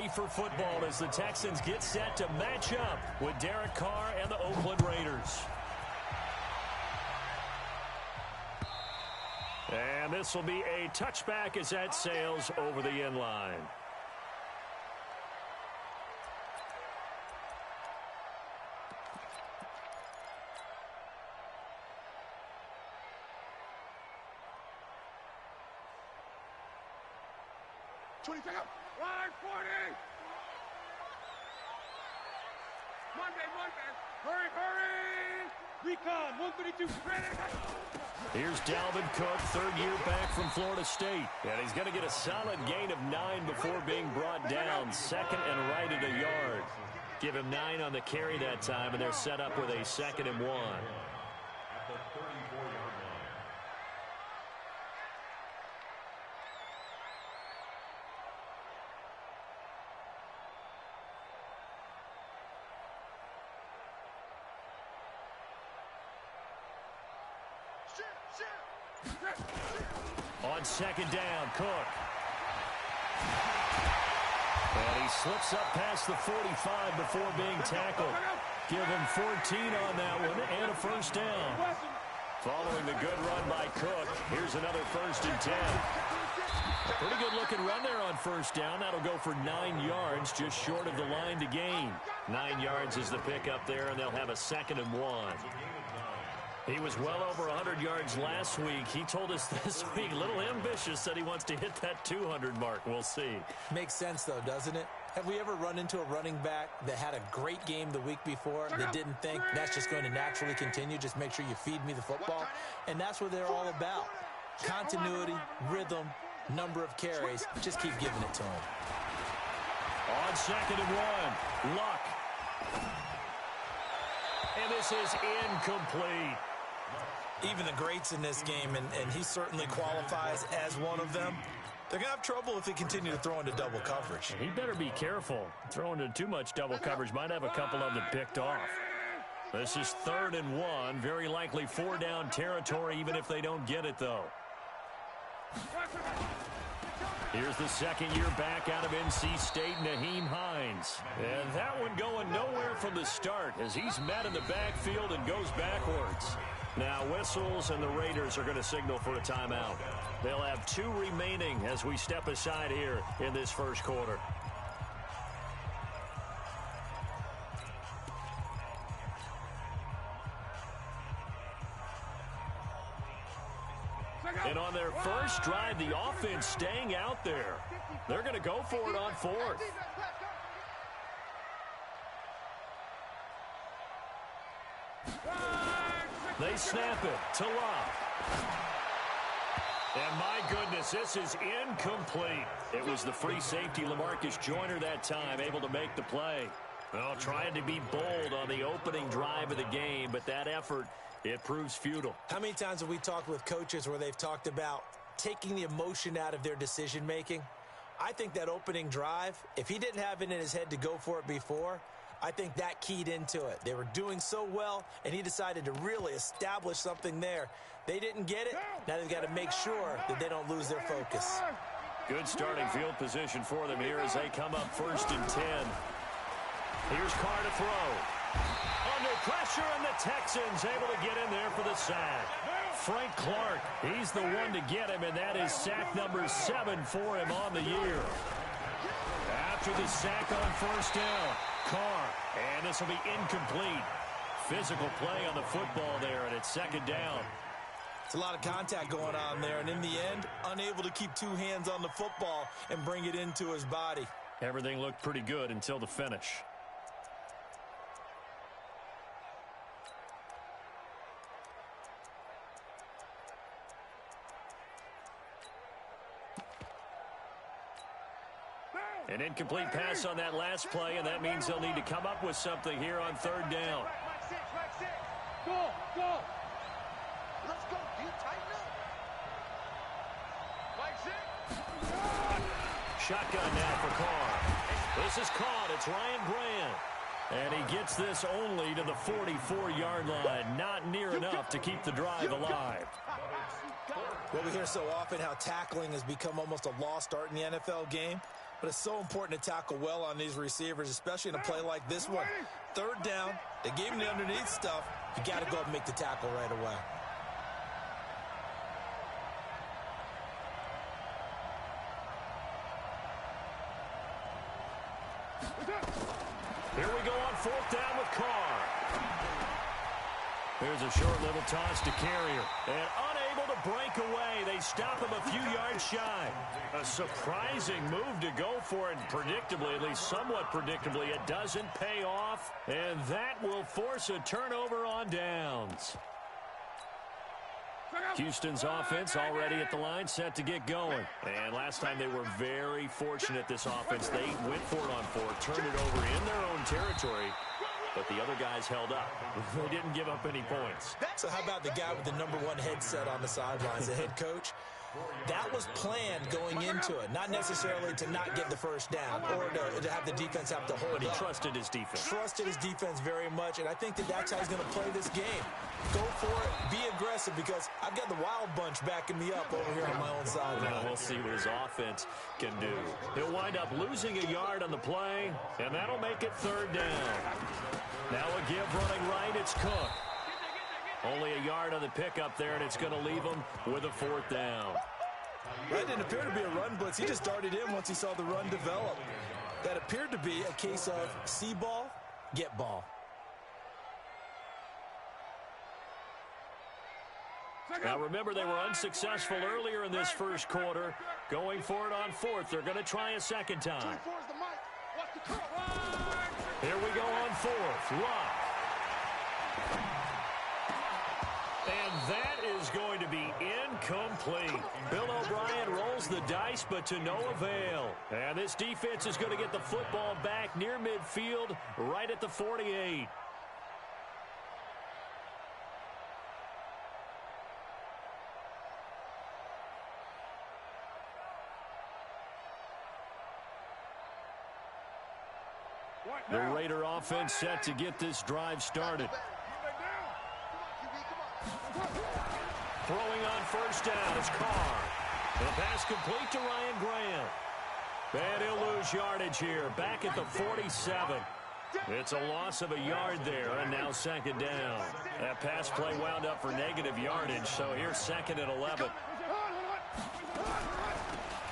ready for football as the Texans get set to match up with Derek Carr and the Oakland Raiders. And this will be a touchback as that sails over the end line. Line 40. Monday. Hurry. Recon 132. Here's Dalvin Cook, third year back from Florida State. And he's going to get a solid gain of 9 before being brought down. Second and right at a yard. Give him 9 on the carry that time, and they're set up with a 2nd and 1. On 2nd down, Cook. And he slips up past the 45 before being tackled. Give him 14 on that one and a 1st down. Following the good run by Cook, here's another 1st and 10. A pretty good looking run there on 1st down. That'll go for 9 yards, just short of the line to gain. 9 yards is the pickup there, and they'll have a 2nd and 1. He was well over 100 yards last week. He told us this week, a little ambitious, said he wants to hit that 200 mark. We'll see. Makes sense, though, doesn't it? Have we ever run into a running back that had a great game the week before that didn't think that's just going to naturally continue? Just make sure you feed me the football. And that's what they're all about. Continuity, rhythm, number of carries. Just keep giving it to him. On 2nd and 1, Luck. And this is incomplete. Even the greats in this game, and he certainly qualifies as one of them, they're going to have trouble if they continue to throw into double coverage. He better be careful. Throwing into too much double coverage might have a couple of them picked off. This is 3rd and 1. Very likely 4-down territory, even if they don't get it, though. Here's the 2nd year back out of NC State, Nyheim Hines. And that one going nowhere from the start as he's met in the backfield and goes backwards. Now whistles, and the Raiders are going to signal for a timeout. They'll have 2 remaining as we step aside here in this 1st quarter. And on their first drive, the offense staying out there. They're going to go for it on 4th. They snap it to Love. And my goodness, this is incomplete. It was the free safety, LaMarcus Joyner, that time, able to make the play. Well, trying to be bold on the opening drive of the game, but that effort, it proves futile. How many times have we talked with coaches where they've talked about taking the emotion out of their decision-making? I think that opening drive, if he didn't have it in his head to go for it before, I think that keyed into it. They were doing so well, and he decided to really establish something there. They didn't get it. Now they've got to make sure that they don't lose their focus. Good starting field position for them here as they come up 1st and 10. Here's Carr to throw. Under pressure, and the Texans able to get in there for the sack. Frank Clark, he's the one to get him, and that is sack number 7 for him on the year. After the sack on 1st down, Carr, and this will be incomplete. Physical play on the football there, and it's 2nd down. It's a lot of contact going on there, and in the end, unable to keep 2 hands on the football and bring it into his body. Everything looked pretty good until the finish. An incomplete pass on that last play, and that means they'll need to come up with something here on 3rd down. Go. Let's go. Do you tighten up? Shotgun now for Carr. This is caught. It's Ryan Grant. And he gets this only to the 44-yard line. Not near enough to keep the drive alive. Well, we hear so often how tackling has become almost a lost art in the NFL game. But it's so important to tackle well on these receivers, especially in a play like this one. Third down, they gave him the underneath stuff. You got to go up and make the tackle right away. Here we go on fourth down with Carr. There's a short little toss to Carrier. And unable to break away. They stop him a few yards shy. A surprising move to go for it. Predictably, at least somewhat predictably, it doesn't pay off. And that will force a turnover on downs. Houston's offense already at the line, set to get going. And last time they were very fortunate, this offense. They went for it on fourth, turned it over in their own territory, but the other guys held up. They didn't give up any points. So how about the guy with the #1 headset on the sidelines, the head coach? That was planned going into it, not necessarily to not get the first down or to have the defense have to hold But he up. trusted his defense. Trusted his defense very much, and I think that's how he's going to play this game. Go for it, be aggressive, because I've got the wild bunch backing me up over here on my own sideline. Now we'll see what his offense can do. He'll wind up losing a yard on the play, and that'll make it third down. Now a give running right, it's Cook. Only a yard on the pickup there, and it's going to leave him with a fourth down. That didn't appear to be a run blitz. He just darted in once he saw the run develop. That appeared to be a case of see ball, get ball. Now remember, they were unsuccessful earlier in this first quarter. Going for it on fourth. They're going to try a second time. Here we go on fourth. Lock. And that is going to be incomplete. Bill O'Brien rolls the dice, but to no avail. And this defense is going to get the football back near midfield, right at the 48. The Raider offense set to get this drive started. Throwing on first down is Carr. The pass complete to Ryan Graham. And he'll lose yardage here, back at the 47. It's a loss of a yard there, and now second down. That pass play wound up for negative yardage, so here's second and 11.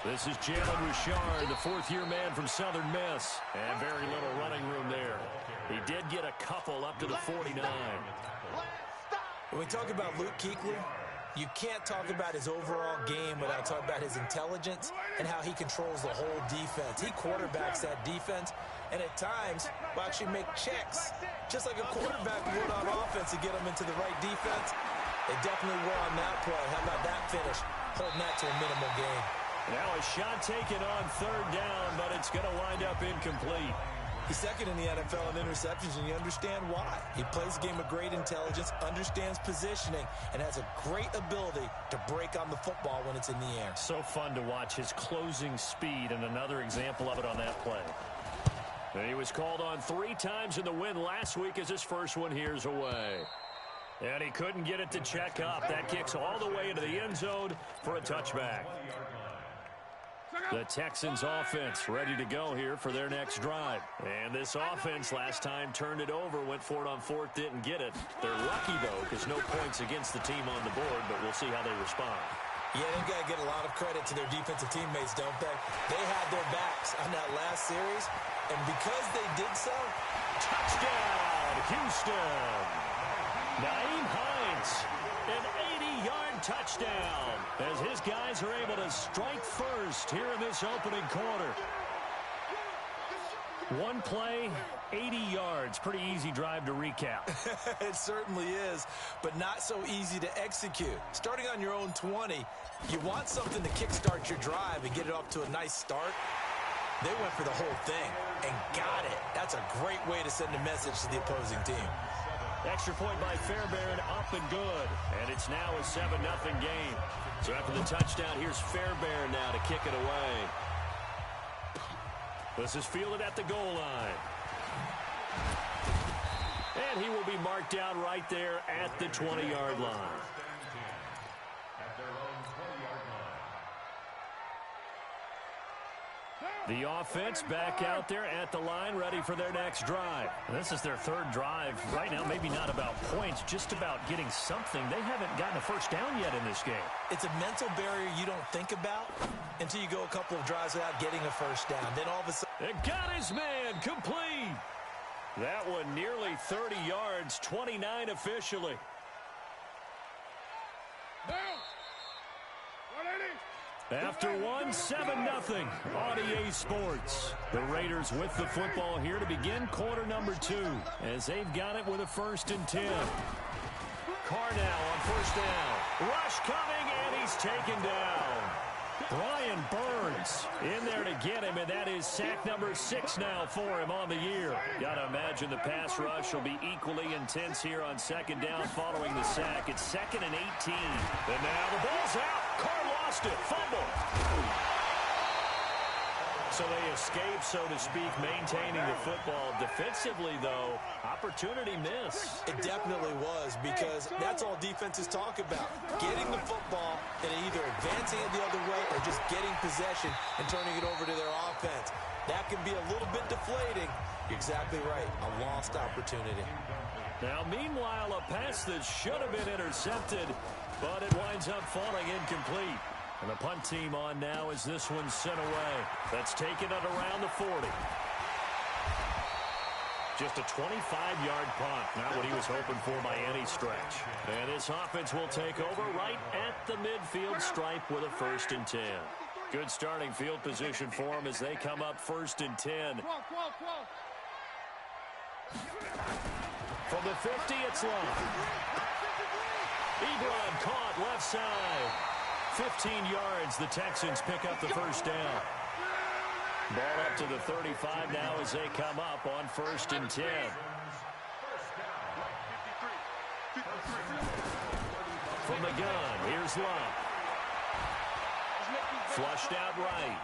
This is Jalen Richard, the fourth-year man from Southern Miss. And very little running room there. He did get a couple up to the 49. When we talk about Luke Kuechly, you can't talk about his overall game without talking about his intelligence and how he controls the whole defense. He quarterbacks that defense, and at times will actually make checks, just like a quarterback would on offense to get them into the right defense. They definitely were on that play. How about that finish? Holding that to a minimal gain. Now a shot taken on third down, but it's going to wind up incomplete. He's second in the NFL in interceptions, and you understand why. He plays a game of great intelligence, understands positioning, and has a great ability to break on the football when it's in the air. So fun to watch his closing speed, and another example of it on that play. And he was called on 3 times in the win last week as his first one here's away. And he couldn't get it to check up. That kicks all the way into the end zone for a touchback. The Texans offense ready to go here for their next drive. And this offense last time turned it over, went for it on fourth, didn't get it. They're lucky, though, because no points against the team on the board, but we'll see how they respond. Yeah, they've got to get a lot of credit to their defensive teammates, don't they? They had their backs on that last series, and because they did so, touchdown, Houston. Nyheim Hines, an 80-yard touchdown as his guys are able to strike first here in this opening quarter. One play, 80 yards. Pretty easy drive to recap. It certainly is, but not so easy to execute. Starting on your own 20, you want something to kickstart your drive and get it off to a nice start. They went for the whole thing and got it. That's a great way to send a message to the opposing team. Extra point by Fairbairn, up and good. And it's now a 7-0 game. So after the touchdown, here's Fairbairn now to kick it away. This is fielded at the goal line. And he will be marked down right there at the 20-yard line. The offense back out there at the line, ready for their next drive. This is their third drive. Right now, maybe not about points, just about getting something. They haven't gotten a first down yet in this game. It's a mental barrier you don't think about until you go a couple of drives without getting a first down. Then all of a sudden... It got his man complete. That one nearly 30 yards, 29 officially. After one, 7-0 on EA Sports. The Raiders with the football here to begin quarter number 2 as they've got it with a 1st and 10. Carr now on first down. Rush coming, and he's taken down. Brian Burns in there to get him, and that is sack number 6 now for him on the year. Got to imagine the pass rush will be equally intense here on 2nd down following the sack. It's 2nd and 18. And now the ball's out. Carr lost it. Fumble. So they escape, so to speak, maintaining the football. Defensively, though, opportunity miss. It definitely was, because that's all defenses talk about. Getting the football and either advancing it the other way or just getting possession and turning it over to their offense. That can be a little bit deflating. You're exactly right. A lost opportunity. Now, meanwhile, a pass that should have been intercepted, but it winds up falling incomplete. And the punt team on now as this one's sent away. That's taken at around the 40. Just a 25-yard punt. Not what he was hoping for by any stretch. And this offense will take over right at the midfield stripe with a 1st and 10. Good starting field position for them as they come up 1st and 10. From the 50, it's long. Ebron caught left side. 15 yards, the Texans pick up the 1st down. Ball up to the 35 now as they come up on 1st and 10. From the gun, here's Love. Flushed out right.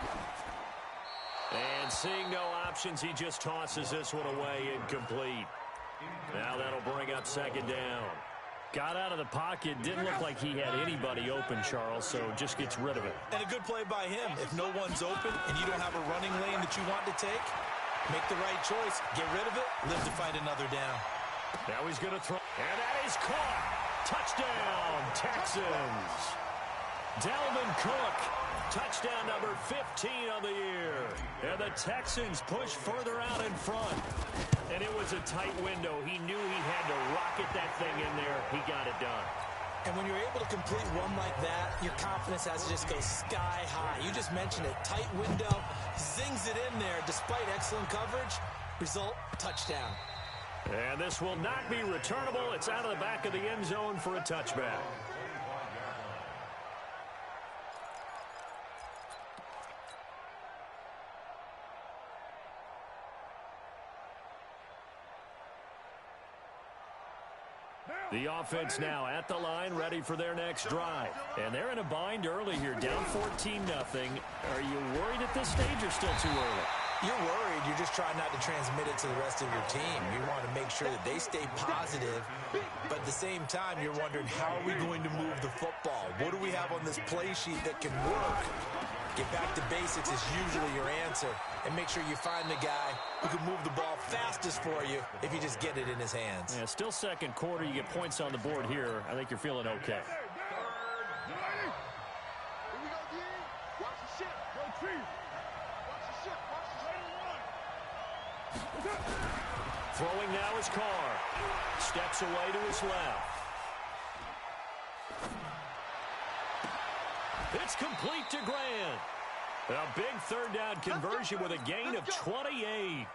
And seeing no options, he just tosses this one away, incomplete. Now that'll bring up 2nd down. Got out of the pocket. Didn't look like he had anybody open, Charles, so just gets rid of it. And a good play by him. If no one's open and you don't have a running lane that you want to take, make the right choice. Get rid of it. Live to find another down. Now he's going to throw. And that is caught. Touchdown, Texans. Dalvin Cook. Touchdown number 15 on the year. And the Texans push further out in front. And it was a tight window. He knew he had to rocket that thing in there. He got it done. And when you're able to complete one like that, your confidence has to just go sky high. You just mentioned it. Tight window. Zings it in there despite excellent coverage. Result, touchdown. And this will not be returnable. It's out of the back of the end zone for a touchback. The offense now at the line, ready for their next drive. And they're in a bind early here, down 14-0. Are you worried at this stage or still too early? You're worried. You're just trying not to transmit it to the rest of your team. You want to make sure that they stay positive, but at the same time, you're wondering, how are we going to move the football? What do we have on this play sheet that can work? Get back to basics is usually your answer, and make sure you find the guy who can move the ball fastest for you if you just get it in his hands. Yeah, still 2nd quarter. You get points on the board here. I think you're feeling okay. Throwing now is Carr. Steps away to his left. It's complete to Grant. A big 3rd down conversion with a gain of 28.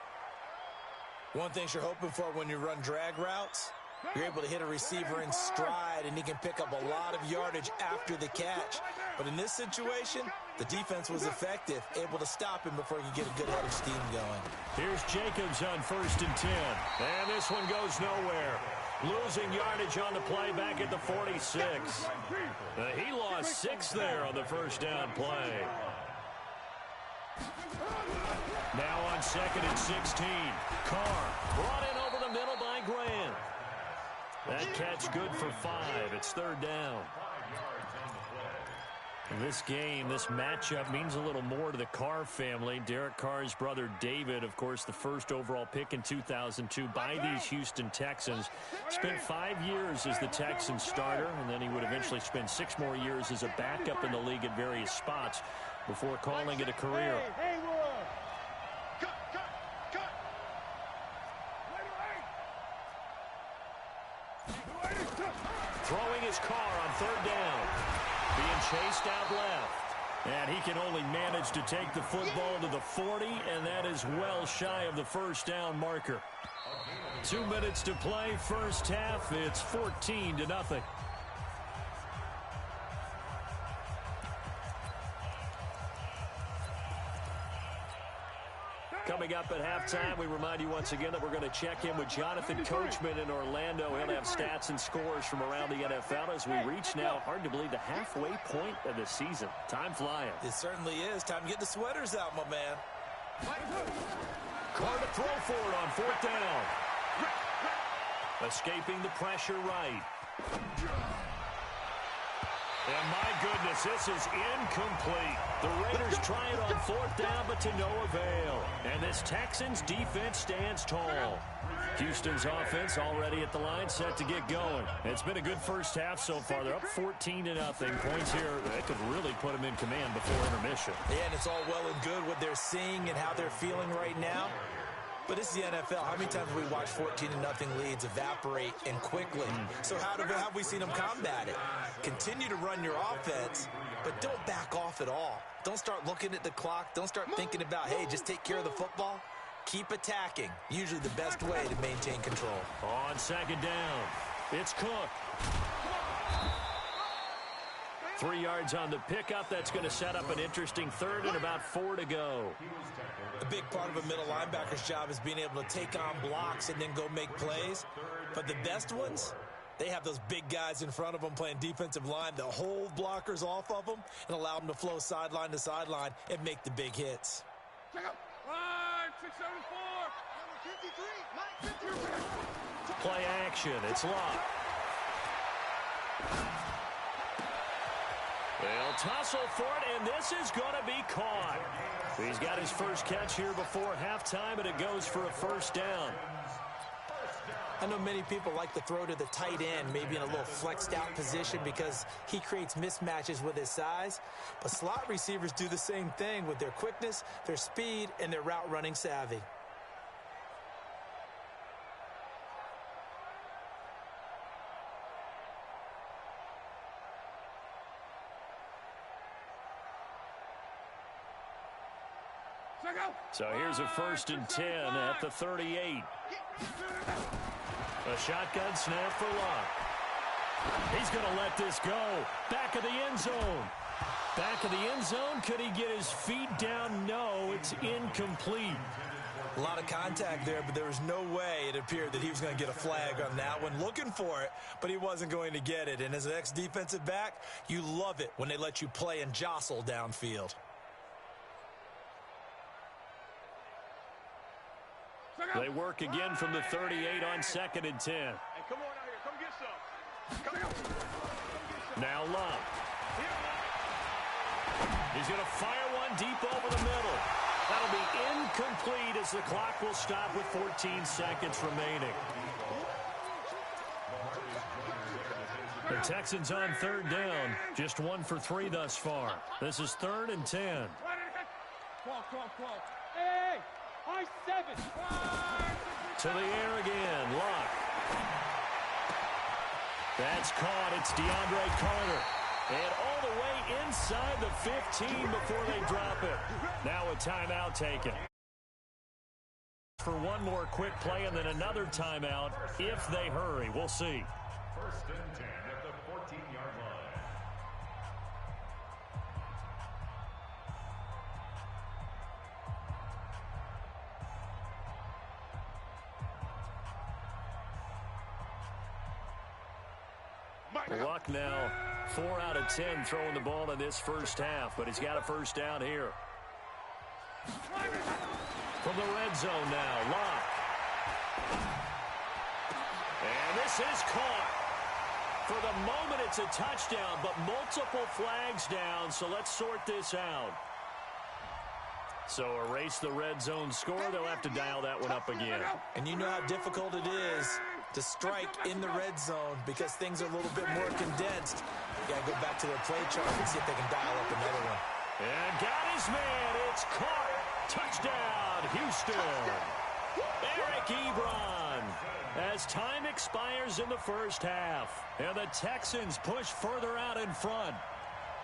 One thing you're hoping for when you run drag routes, you're able to hit a receiver in stride, and he can pick up a lot of yardage after the catch. But in this situation, the defense was effective, able to stop him before he could get a good head of steam going. Here's Jacobs on 1st and 10. And this one goes nowhere. Losing yardage on the play back at the 46. He lost 6 there on the 1st down play. Now on 2nd and 16. Carr brought in over the middle by Grant. That catch good for 5. It's 3rd down. This game, this matchup means a little more to the Carr family. Derek Carr's brother David, of course, the first overall pick in 2002 by these Houston Texans. Spent 5 years as the Texans starter, and then he would eventually spend 6 more years as a backup in the league at various spots before calling it a career. Throwing his car on third down. Being chased out left. And he can only manage to take the football to the 40, and that is well shy of the first down marker. 2 minutes to play, first half. It's 14-0. Coming up at halftime, we remind you once again that we're going to check in with Jonathan Coachman in Orlando. He'll have stats and scores from around the NFL as we reach now, hard to believe, the halfway point of the season. Time flying. It certainly is. Time to get the sweaters out, my man. Carr to throw for it on fourth down. Escaping the pressure right. And my goodness, this is incomplete. The Raiders try it on fourth down, but to no avail. And this Texans defense stands tall. Houston's offense already at the line, set to get going. It's been a good first half so far. They're up 14-0. Points here, they could really put them in command before intermission. Yeah, and it's all well and good what they're seeing and how they're feeling right now. But this is the NFL. How many times have we watched 14-0 leads evaporate and quickly? So how have we seen them combat it? Continue to run your offense, but don't back off at all. Don't start looking at the clock. Don't start thinking about, hey, just take care of the football. Keep attacking. Usually the best way to maintain control. On second down, it's Cook. 3 yards on the pickup. That's going to set up an interesting third and about 4 to go. A big part of a middle linebacker's job is being able to take on blocks and then go make plays. But the best ones, they have those big guys in front of them playing defensive line to hold blockers off of them and allow them to flow sideline to sideline and make the big hits. Play action. It's locked. They'll tussle for it, and this is going to be caught. He's got his first catch here before halftime, and it goes for a first down. I know many people like to throw to the tight end, maybe in a little flexed out position because he creates mismatches with his size. But slot receivers do the same thing with their quickness, their speed, and their route running savvy. So here's a 1st and 10 at the 38. A shotgun snap for Locke. He's going to let this go. Back of the end zone. Back of the end zone. Could he get his feet down? No, it's incomplete. A lot of contact there, but there was no way it appeared that he was going to get a flag on that one. Looking for it, but he wasn't going to get it. And as an ex-defensive back, you love it when they let you play and jostle downfield. They work again from the 38 on 2nd and 10. Hey, come on out here. Come get some. Now Love. He's going to fire one deep over the middle. That'll be incomplete as the clock will stop with 14 seconds remaining. The Texans on 3rd down. Just 1 for 3 thus far. This is 3rd and 10. Hey! High 7. To the air again. Locke. That's caught. It's DeAndre Carter. And all the way inside the 15 before they drop it. Now a timeout taken. For one more quick play and then another timeout if they hurry. We'll see. 1st and 10 at the 14-yard line. Luck now 4 out of 10 throwing the ball in this first half, but he's got a first down here. From the red zone now, Luck. And this is caught. For the moment, it's a touchdown, but multiple flags down, so let's sort this out. So erase the red zone score. They'll have to dial that one up again. And you know how difficult it is to strike in the red zone because things are a little bit more condensed. You got to go back to their play chart and see if they can dial up another one. And got his man. It's caught. Touchdown, Houston. Eric Ebron. As time expires in the first half. And the Texans push further out in front.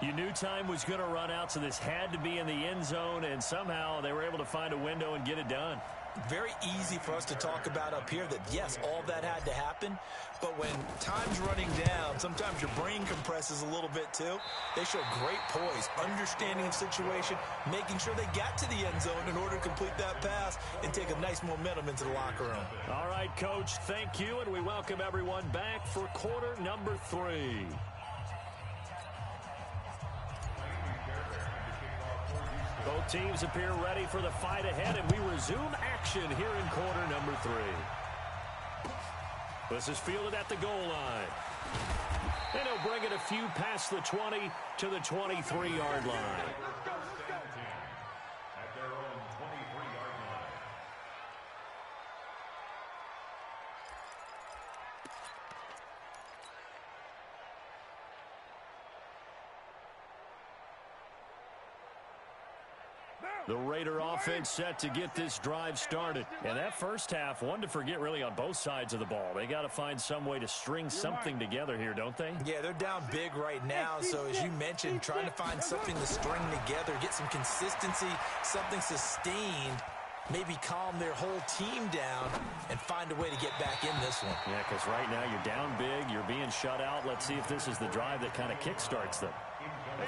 You knew time was going to run out, so this had to be in the end zone, and somehow they were able to find a window and get it done. Very easy for us to talk about up here that, yes, all that had to happen, but when time's running down, sometimes your brain compresses a little bit too. They show great poise, understanding of situation, making sure they got to the end zone in order to complete that pass and take a nice momentum into the locker room. All right, Coach, thank you, and we welcome everyone back for quarter number 3. Both teams appear ready for the fight ahead, and we resume action here in quarter number 3. This is fielded at the goal line. And he'll bring it a few past the 20 to the 23-yard line. At their own 23-yard line. The Raider offense set to get this drive started. And that first half, one to forget really on both sides of the ball. They got to find some way to string something together here, don't they? Yeah, they're down big right now. So as you mentioned, trying to find something to string together, get some consistency, something sustained, maybe calm their whole team down and find a way to get back in this one. Yeah, because right now you're down big, you're being shut out. Let's see if this is the drive that kind of kickstarts them.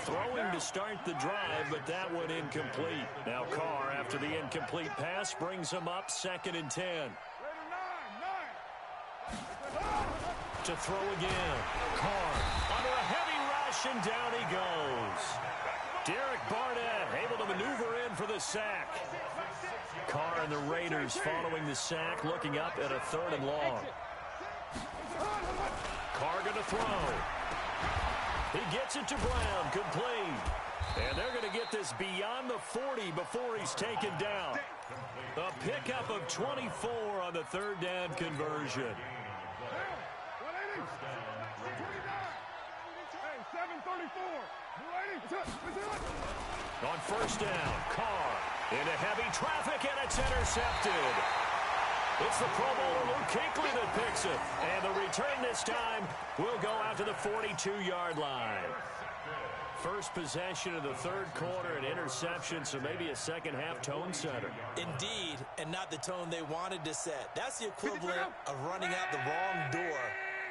Throwing to start the drive, but that one incomplete. Now Carr, after the incomplete pass, brings him up 2nd and 10. To throw again. Carr under a heavy rush, and down he goes. Derek Barnett able to maneuver in for the sack. Carr and the Raiders following the sack, looking up at a 3rd and long. Carr going to throw. He gets it to Brown, complete. And they're going to get this beyond the 40 before he's taken down. A pickup of 24 on the 3rd down conversion. On 1st down, Carr into heavy traffic, and it's intercepted. It's the Pro Bowler Luke Kuechly that picks it. And the return this time will go out to the 42-yard line. First possession of the 3rd quarter, an interception, so maybe a second-half tone setter. Indeed, and not the tone they wanted to set. That's the equivalent of running out the wrong door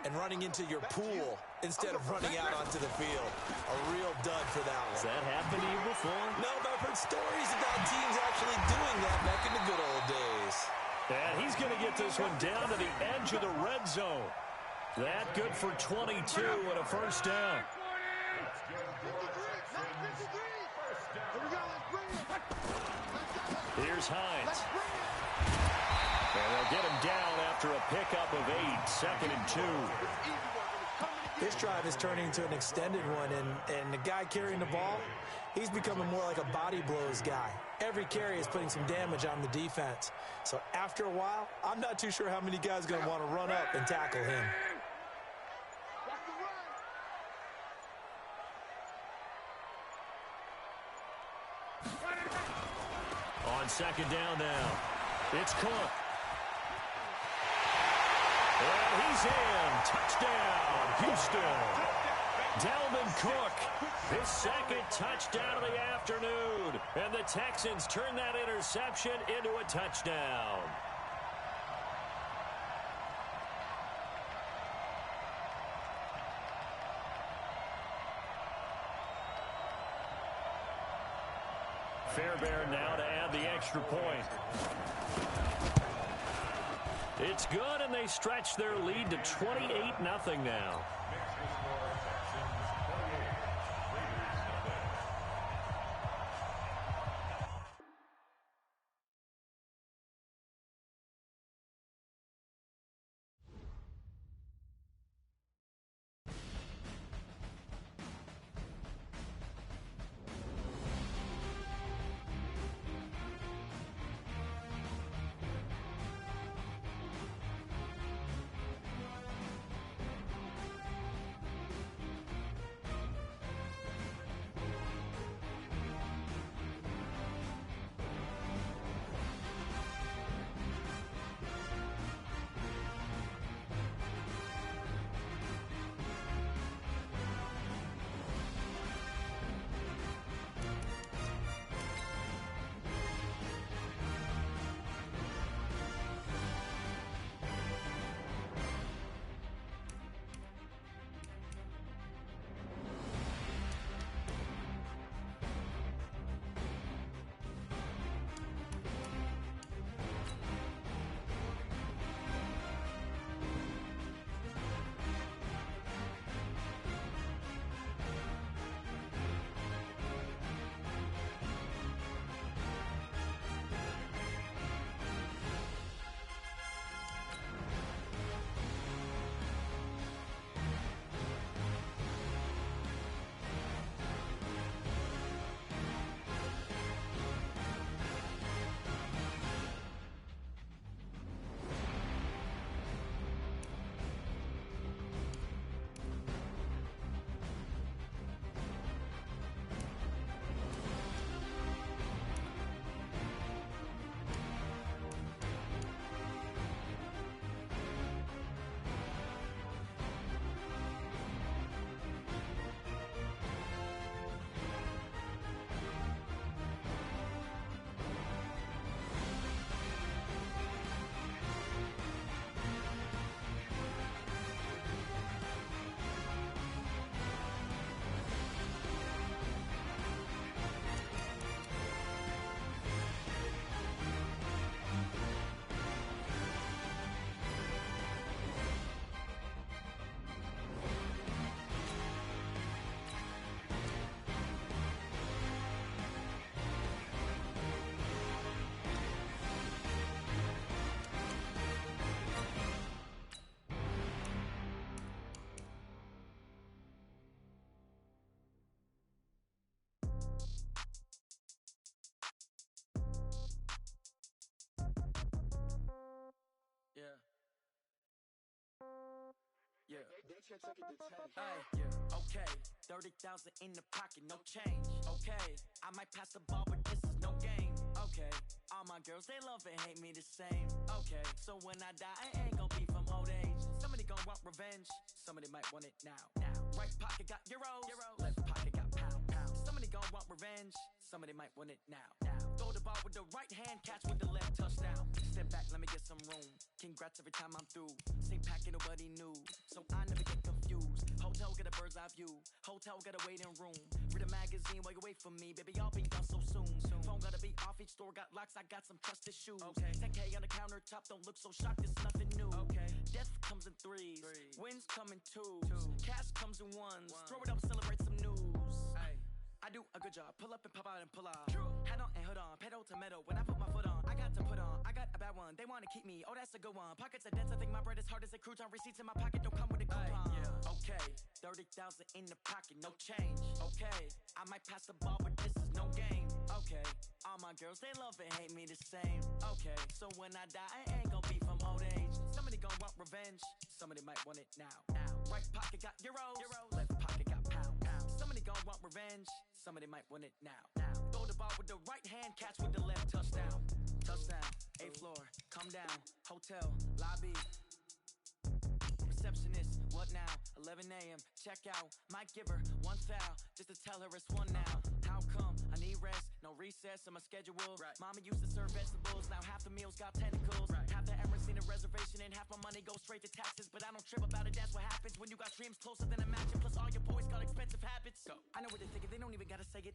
and running into your pool instead of running out onto the field. A real dud for that one. Has that happened to you before? No, but I've heard stories about teams actually doing that back in the good old days. And he's going to get this one down to the edge of the red zone. That good for 22 and a 1st down. Here's Hines. And they'll get him down after a pickup of 8, 2nd and 2. This drive is turning into an extended one, and the guy carrying the ball, he's becoming more like a body blows guy. Every carry is putting some damage on the defense. So after a while, I'm not too sure how many guys are going to want to run up and tackle him. On 2nd down now, it's Cook. And he's in. Touchdown, Houston. Dalvin Cook, his 2nd touchdown of the afternoon. And the Texans turn that interception into a touchdown. Fairbairn now to add the extra point. It's good, and they stretch their lead to 28-0 now. Ay, okay, 30,000 in the pocket, no change. Okay, I might pass the ball, but this is no game. Okay, all my girls, they love and hate me the same. Okay, so when I die, I ain't gonna be from old age. Somebody gon' want revenge, somebody might want it now. Right pocket got euros, left pocket got pounds. Somebody gon' want revenge, somebody might want it now. Throw the ball with the right hand, catch with the left, touchdown. Step back, let me get some room. Congrats every time I'm through. Same packet, nobody knew, so I never get confused. Hotel get a bird's eye view, hotel get a waiting room. Read a magazine while you wait for me, baby, I'll be done so soon. Phone gotta be off, each store got locks, I got some trusted shoes. 10K on the countertop, don't look so shocked, it's nothing new. Death comes in threes, wins come in twos, cash comes in ones. Throw it up, celebrate some news. I do a good job, pull up and pop out and pull off. Head on and hood on, pedal to metal. When I put my foot on, I got to put on. I got a bad one, they wanna keep me, oh that's a good one. Pockets are dense, I think my bread is hard as a crouton. Receipts in my pocket don't come with a coupon. Okay, 30,000 in the pocket, no change. Okay, I might pass the ball, but this is no game. Okay, all my girls, they love and hate me the same. Okay, so when I die, I ain't gonna be from old age. Somebody gon' want revenge, somebody might want it now. Right pocket got euros, left pocket got pounds. Somebody gon' want revenge, somebody might want it now. Throw the ball with the right hand, catch with the left, touchdown. Touchdown, 8th floor, come down, hotel, lobby. Receptionist, what now? 11 a.m., check out. Might give her one foul, just to tell her it's one now. How come? I need rest, no recess in my schedule. Mama used to serve vegetables, now half the meals got tentacles. Half the errands need a reservation, and half my money goes straight to taxes. But I don't trip about it, that's what happens when you got dreams closer than a match. And plus all your boys got expensive habits. I know what they're thinking, they don't even gotta say it.